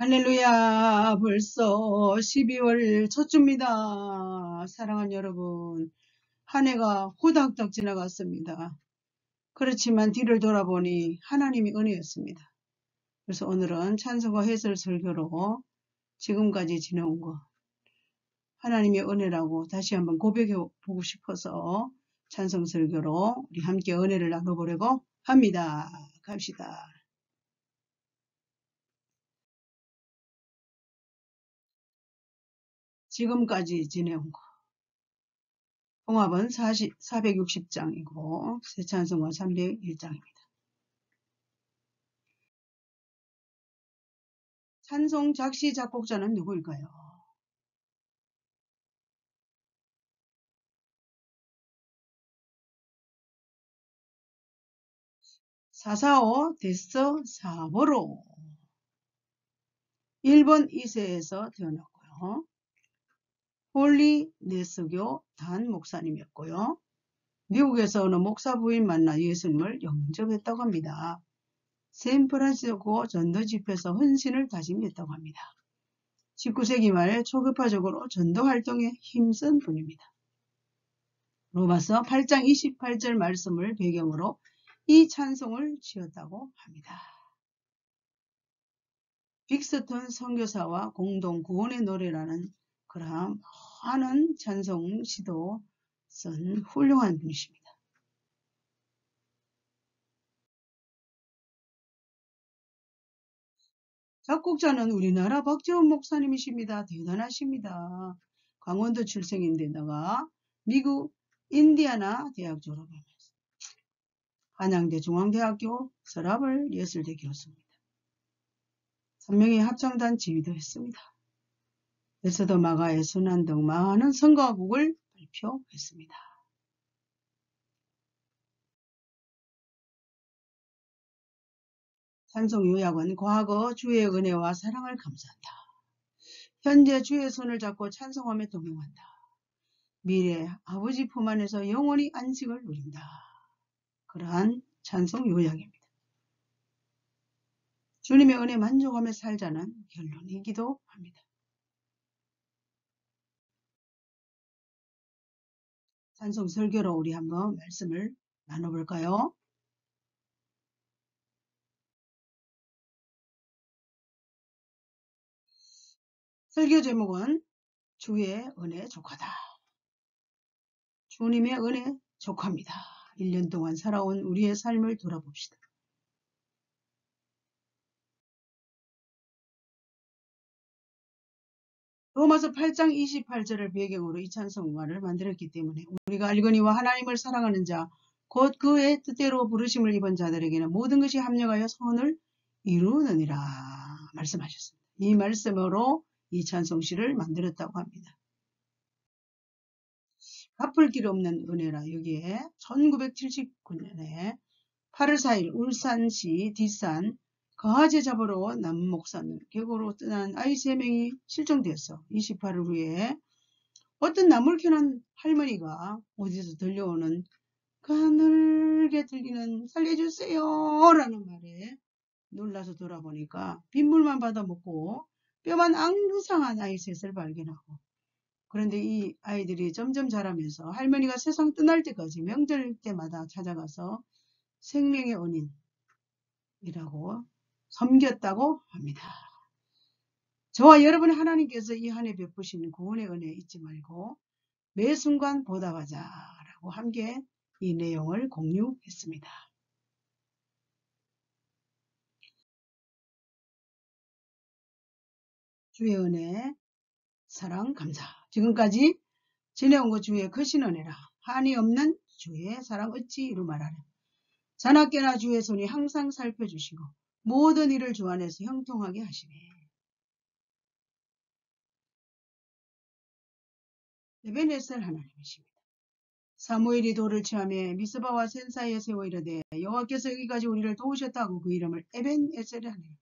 할렐루야, 벌써 12월 첫 주입니다. 사랑하는 여러분, 한 해가 후닥닥 지나갔습니다. 그렇지만 뒤를 돌아보니 하나님이 은혜였습니다. 그래서 오늘은 찬송과 해설 설교로 지금까지 지내온 것, 하나님의 은혜라고 다시 한번 고백해 보고 싶어서 찬송 설교로 우리 함께 은혜를 나눠보려고 합니다. 갑시다. 지금까지 지내온 것. 통합은 460장이고 새 찬송가 301장입니다. 찬송 작시 작곡자는 누구일까요? 445 데스 사보로 일본 이세에서 태어났고요. 홀리 네스교 단 목사님이었고요. 미국에서 어느 목사 부인 만나 예수님을 영접했다고 합니다. 샌프란시스코 전도 집회에서 헌신을 다짐했다고 합니다. 19세기 말 초급파적으로 전도 활동에 힘쓴 분입니다. 로마서 8장 28절 말씀을 배경으로 이 찬송을 지었다고 합니다. 빅스턴 선교사와 공동 구원의 노래라는 그러한 많은 찬송 시도 쓴 훌륭한 분이십니다. 작곡자는 우리나라 박재원 목사님이십니다. 대단하십니다. 강원도 출생인데다가 미국 인디아나 대학 졸업하면서 한양대 중앙대학교 서라벌 예술대 교수입니다. 3명의 합창단 지휘도 했습니다. 에스더 마가의 순환 등 많은 성가곡을 발표했습니다. 찬송 요약은 과거 주의 은혜와 사랑을 감사한다. 현재 주의 손을 잡고 찬송하며 동행한다. 미래 아버지 품 안에서 영원히 안식을 누린다. 그러한 찬송 요약입니다. 주님의 은혜 만족하며 살자는 결론이기도 합니다. 찬송 설교로 우리 한번 말씀을 나눠볼까요? 설교 제목은 주의 은혜 족하다. 주님의 은혜 족합니다. 1년 동안 살아온 우리의 삶을 돌아봅시다. 로마서 8장 28절을 배경으로 이 찬송가를 만들었기 때문에 우리가 알거니와 하나님을 사랑하는 자, 곧 그의 뜻대로 부르심을 입은 자들에게는 모든 것이 합력하여 선을 이루느니라 말씀하셨습니다. 이 말씀으로 이 찬송시를 만들었다고 합니다. 갚을 길 없는 은혜라 여기에 1979년에 8월 4일 울산시 뒷산 거하제 잡으러 남목산 계곡으로 떠난 아이 3명이 실종되었어. 28일 후에 어떤 나물 캐는 할머니가 어디서 들려오는 가늘게 들리는 살려주세요 라는 말에 놀라서 돌아보니까 빗물만 받아먹고 뼈만 앙상한 아이 셋을 발견하고, 그런데 이 아이들이 점점 자라면서 할머니가 세상 떠날 때까지 명절 때마다 찾아가서 생명의 은인이라고 섬겼다고 합니다. 저와 여러분 하나님께서 이 한 해 베푸신 구원의 은혜 잊지 말고 매 순간 보답하자라고 함께 이 내용을 공유했습니다. 주의 은혜, 사랑, 감사. 지금까지 지내온 것 주의 크신 은혜라. 한이 없는 주의 사랑 어찌 이루 말하랴. 자나깨나 주의 손이 항상 살펴주시고 모든 일을 주 안에서 형통하게 하시네. 에베네셀 하나님이십니다. 사무엘이 돌을 취하며 미스바와 센 사이에 세워 이르되 여호와께서 여기까지 우리를 도우셨다고 그 이름을 에벤에셀이 하네요.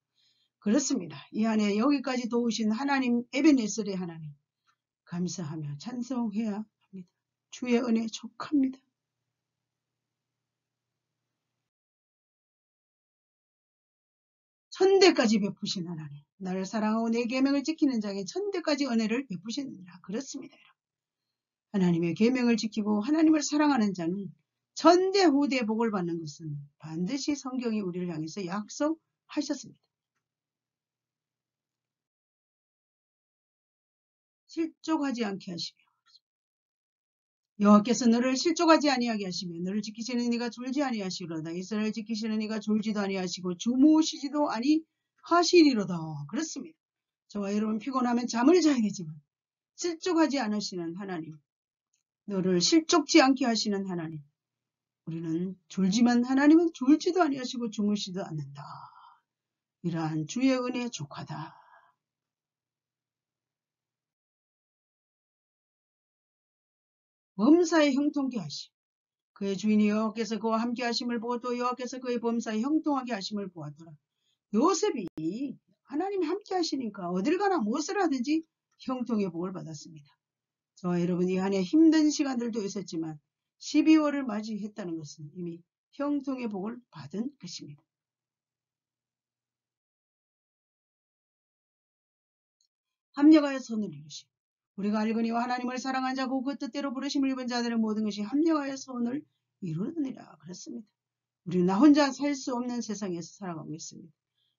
그렇습니다. 이 안에 여기까지 도우신 하나님 에벤에셀의 하나님 감사하며 찬송해야 합니다. 주의 은혜 족합니다. 천대까지 베푸신 하나님, 나를 사랑하고 내 계명을 지키는 자에게 천대까지 은혜를 베푸시느니라. 그렇습니다. 하나님의 계명을 지키고 하나님을 사랑하는 자는 천대 후대 복을 받는 것은 반드시 성경이 우리를 향해서 약속하셨습니다. 실족하지 않게 하시며 여호와께서 너를 실족하지 아니하게 하시며 너를 지키시는 이가 졸지 아니하시리로다. 이스라엘 지키시는 이가 졸지도 아니하시고 주무시지도 아니하시리로다. 그렇습니다. 저와 여러분 피곤하면 잠을 자야 되지만 실족하지 않으시는 하나님, 너를 실족지 않게 하시는 하나님, 우리는 졸지만 하나님은 졸지도 아니하시고 주무시지도 않는다. 이러한 주의 은혜에 족하다. 범사에 형통케 하시고 그의 주인이 여호와께서 그와 함께 하심을 보고 또 여호와께서 그의 범사에 형통하게 하심을 보았더라. 요셉이 하나님이 함께 하시니까 어딜 가나 무엇을 하든지 형통의 복을 받았습니다. 저와 여러분 이 한해 힘든 시간들도 있었지만 12월을 맞이했다는 것은 이미 형통의 복을 받은 것입니다. 합력하여 선을 이루시고 우리가 알거니와 하나님을 사랑한 자고 그 뜻대로 부르심을 입은 자들의 모든 것이 합력하여 선을 이루느니라. 그렇습니다. 우리는 나 혼자 살 수 없는 세상에서 살아가고 있습니다.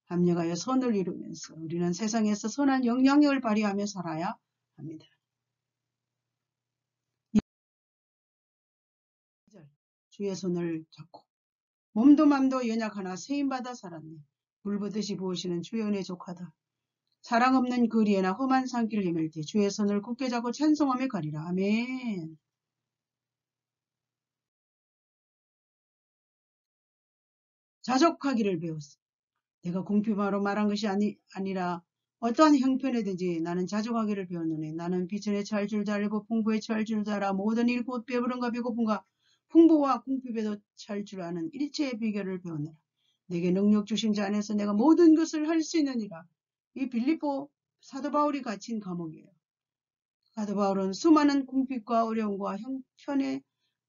합력하여 선을 이루면서 우리는 세상에서 선한 영향력을 발휘하며 살아야 합니다. 주의 손을 잡고 몸도 맘도 연약하나 세임받아 살았네. 불보듯이 부으시는 주의 은혜 족하다. 사랑 없는 거리에나 험한 산길을 헤맬 때 주의 손을 굳게 잡고 찬송하며 가리라. 아멘. 자족하기를 배웠어. 내가 공표바로 말한 것이 아니라 어떠한 형편이든지 나는 자족하기를 배웠노니 나는 비천에 처할 줄도 알고 풍부에 처할 줄도 알아. 모든 일 곧 배부른가 배고픈가 풍부와 궁핍에도 처할 줄 아는 일체의 비결을 배웠노라. 내게 능력 주신 자 안에서 내가 모든 것을 할 수 있느니라. 이 빌립보 사도 바울이 갇힌 감옥이에요. 사도 바울은 수많은 궁핍과 어려움과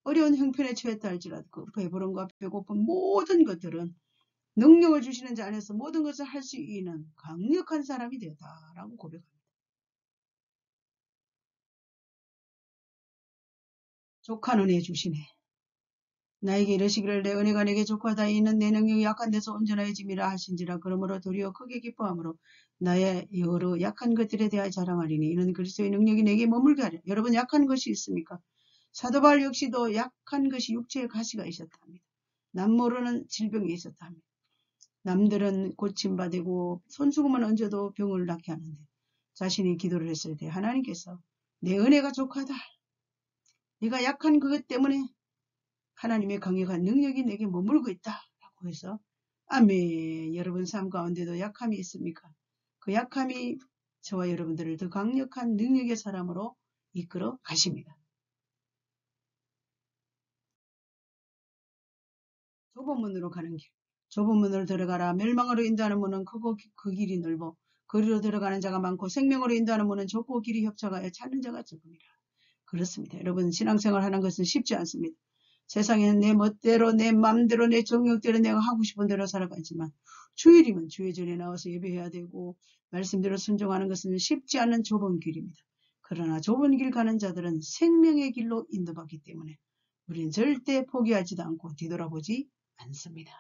어려운 형편에 처했다 할지라도 그 배부름과 배고픈 모든 것들은 능력을 주시는 자 안에서 모든 것을 할 수 있는 강력한 사람이 되었다라고 고백합니다. 족한 은혜 주시네. 나에게 이르시기를 내 은혜가 내게 족하다. 이는 내 능력이 약한 데서 온전하여 짐이라 하신지라. 그러므로 도리어 크게 기뻐함으로 나의 여러 약한 것들에 대하여 자랑하리니 이는 그리스도의 능력이 내게 머물게 하리라. 여러분 약한 것이 있습니까? 사도 바울 역시도 약한 것이 육체의 가시가 있었답니다. 남 모르는 질병이 있었답니다. 남들은 고침받고 손수건만 얹어도 병을 낫게 하는데 자신이 기도를 했을 때 하나님께서 내 은혜가 족하다. 네가 약한 그것 때문에 하나님의 강력한 능력이 내게 머물고 있다. 라고 해서 아멘. 여러분 삶 가운데도 약함이 있습니까? 그 약함이 저와 여러분들을 더 강력한 능력의 사람으로 이끌어 가십니다. 좁은 문으로 가는 길. 좁은 문으로 들어가라. 멸망으로 인도하는 문은 크고 그 길이 넓어 거리로 들어가는 자가 많고 생명으로 인도하는 문은 좁고 길이 협착하여 찾는 자가 적음이라. 그렇습니다. 여러분 신앙생활 하는 것은 쉽지 않습니다. 세상에는 내 멋대로 내 맘대로 내 정욕대로 내가 하고 싶은 대로 살아가지만 주일이면 주의 전에 나와서 예배해야 되고 말씀대로 순종하는 것은 쉽지 않은 좁은 길입니다. 그러나 좁은 길 가는 자들은 생명의 길로 인도받기 때문에 우리는 절대 포기하지도 않고 뒤돌아보지 않습니다.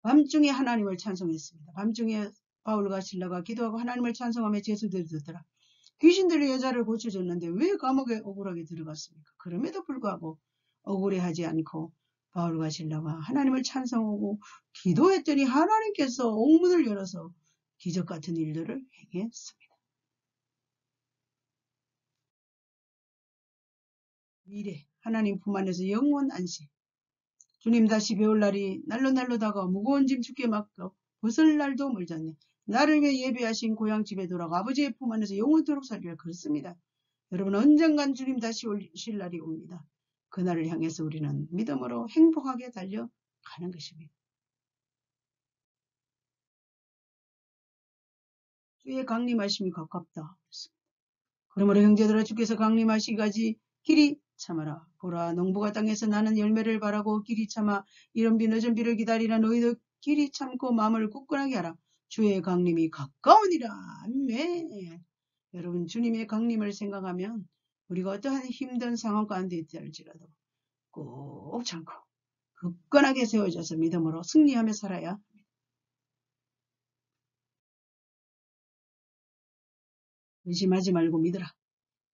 밤중에 하나님을 찬송했습니다. 밤중에 바울과 실라가 기도하고 하나님을 찬송하며 제수들이 듣더라. 귀신들이 여자를 고쳐줬는데 왜 감옥에 억울하게 들어갔습니까? 그럼에도 불구하고 억울해하지 않고 바울과 실라가 하나님을 찬송하고 기도했더니 하나님께서 옥문을 열어서 기적 같은 일들을 행했습니다. 미래 하나님 품 안에서 영원 안식. 주님 다시 배울 날이 날로 다가와 무거운 짐 죽게 맡겨 벗을 날도 멀잖네. 나를 위해 예배하신 고향집에 돌아가 아버지의 품 안에서 영원토록 살리라. 그렇습니다. 여러분 언젠간 주님 다시 오실 날이 옵니다. 그날을 향해서 우리는 믿음으로 행복하게 달려가는 것입니다. 주의 강림하심이 가깝다. 그러므로 형제들아 주께서 강림하시기까지 길이 참아라. 보라, 농부가 땅에서 나는 열매를 바라고 길이 참아 이른 비 늦은 비를 기다리라. 너희도 길이 참고 마음을 굳건하게 하라. 주의 강림이 가까우니라. 아멘. 여러분, 주님의 강림을 생각하면 우리가 어떠한 힘든 상황 가운데 있을지라도 꼭 참고 굳건하게 세워져서 믿음으로 승리하며 살아야 합니다. 근심하지 말고 믿으라.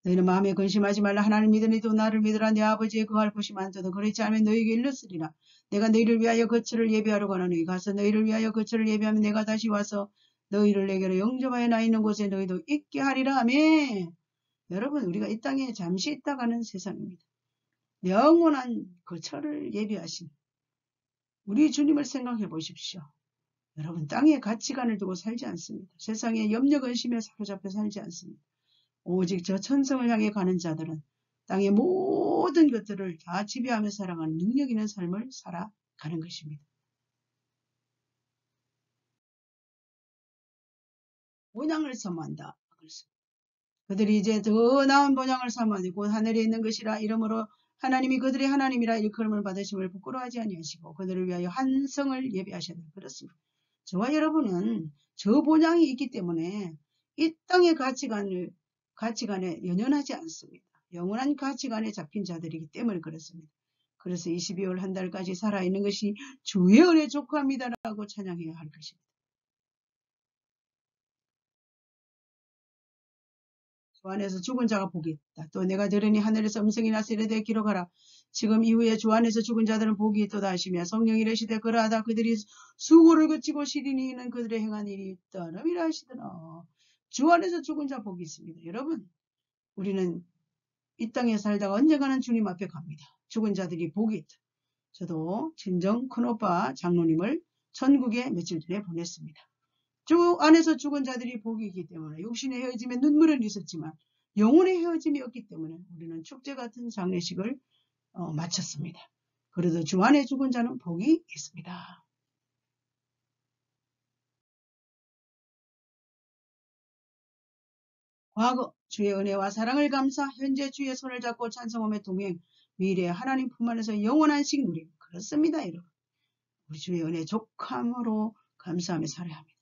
너희는 마음에 근심하지 말라. 하나님 믿으니도 나를 믿으라. 내 아버지의 그할 곳이 많도다. 그렇지 않으면 너희에게 일렀으리라. 내가 너희를 위하여 거처를 예비하러 가노니 가서 너희를 위하여 거처를 예비하면 내가 다시 와서 너희를 내게로 영접하여 나 있는 곳에 너희도 있게 하리라. 아멘. 여러분, 우리가 이 땅에 잠시 있다가는 세상입니다. 영원한 거처를 예비하신 우리 주님을 생각해 보십시오. 여러분, 땅의 가치관을 두고 살지 않습니다. 세상의 염려 근심에 사로잡혀 살지 않습니다. 오직 저 천성을 향해 가는 자들은 땅의 모든 것들을 다 지배하며 살아가는 능력 있는 삶을 살아가는 것입니다. 본향을 사모한다. 그들이 이제 더 나은 본향을 사모하니 곧 하늘에 있는 것이라. 이러므로 하나님이 그들의 하나님이라 일컬음을 받으심을 부끄러워하지 아니하시고 그들을 위하여 한 성을 예비하셨다. 그렇습니다. 저와 여러분은 저 본향이 있기 때문에 이 땅의 가치관에 연연하지 않습니다. 영원한 가치관에 잡힌 자들이기 때문에 그렇습니다. 그래서 22월 한 달까지 살아있는 것이 주의 은혜 족합니다라고 찬양해야 할 것입니다. 주 안에서 죽은 자가 복이 있다. 또 내가 들으니 하늘에서 음성이 나서 이르되 기록하라. 지금 이후에 주 안에서 죽은 자들은 복이 있도다 하시며 성령이 이르시되 그러하다 그들이 수고를 그치고 시린이 있는 그들의 행한 일이 떠넘이라 하시더라. 주 안에서 죽은 자 복이 있습니다. 여러분, 우리는 이 땅에 살다가 언젠가는 주님 앞에 갑니다. 죽은 자들이 복이 있다. 저도 친정 큰오빠 장로님을 천국에 며칠 전에 보냈습니다. 주 안에서 죽은 자들이 복이 있기 때문에 육신의 헤어짐에 눈물은 있었지만 영혼의 헤어짐이 없기 때문에 우리는 축제 같은 장례식을 마쳤습니다. 그래도 주 안에 죽은 자는 복이 있습니다. 과거 주의 은혜와 사랑을 감사 현재 주의 손을 잡고 찬송하며 동행 미래 하나님 품 안에서 영원한 식물이 그렇습니다. 여러분, 우리 주의 은혜 족함으로 감사하며 살아야 합니다.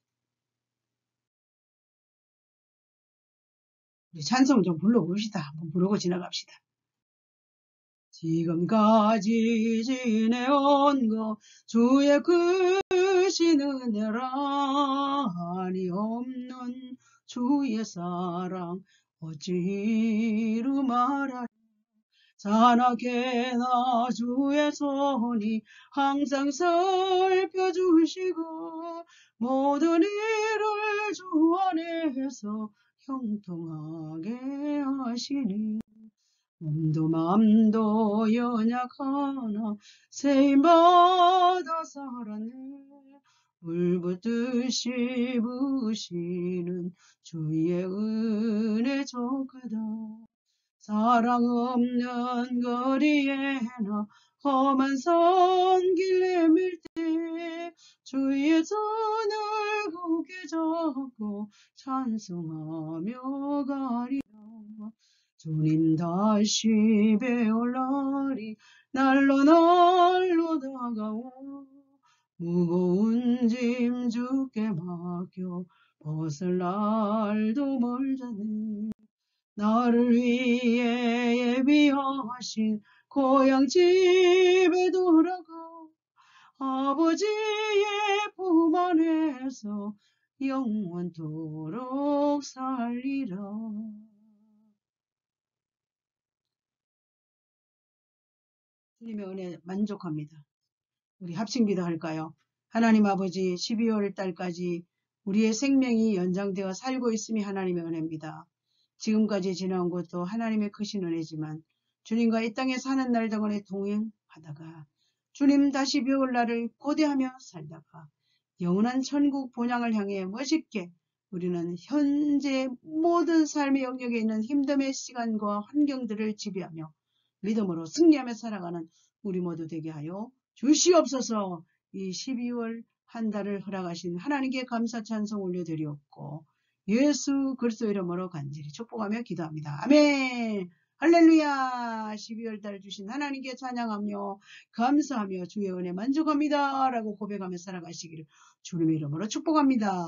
우리 찬송 좀 불러봅시다. 한번 부르고 지나갑시다. 지금까지 지내온 것 주의 크신 은혜라 한이 없는 주의 사랑 어찌로 말하리. 자나게나 주의 손이 항상 살펴주시고 모든 일을 주 안에서 형통하게 하시니 몸도 마음도 연약하나 세임받아 살았네. 물붓듯이 부으시는 주의 은혜 족하다. 사랑 없는 거리에나 험한 산길 내밀 때 주의 손을 굳게 잡고 찬송하며 가리라. 주님 다시 배울 날이 날로 다가와 무거운 짐 주께 맡겨 벗을 날도 멀잖네. 나를 위해 예비하신 고향 집에 돌아가 아버지의 품 안에서 영원토록 살리라. 주님의 은혜 만족합니다. 우리 합심기도 할까요? 하나님 아버지 12월 달까지 우리의 생명이 연장되어 살고 있음이 하나님의 은혜입니다. 지금까지 지나온 것도 하나님의 크신 은혜지만 주님과 이 땅에 사는 날 동안에 동행하다가 주님 다시 배울 날을 고대하며 살다가 영원한 천국 본향을 향해 멋있게 우리는 현재 모든 삶의 영역에 있는 힘듦의 시간과 환경들을 지배하며 믿음으로 승리하며 살아가는 우리 모두 되게 하여 주시옵소서. 이 12월 한 달을 허락하신 하나님께 감사 찬송 올려드리옵고 예수 그리스도 이름으로 간절히 축복하며 기도합니다. 아멘. 할렐루야. 12월달 주신 하나님께 찬양하며 감사하며 주의 은혜 만족합니다 라고 고백하며 살아가시기를 주님의 이름으로 축복합니다.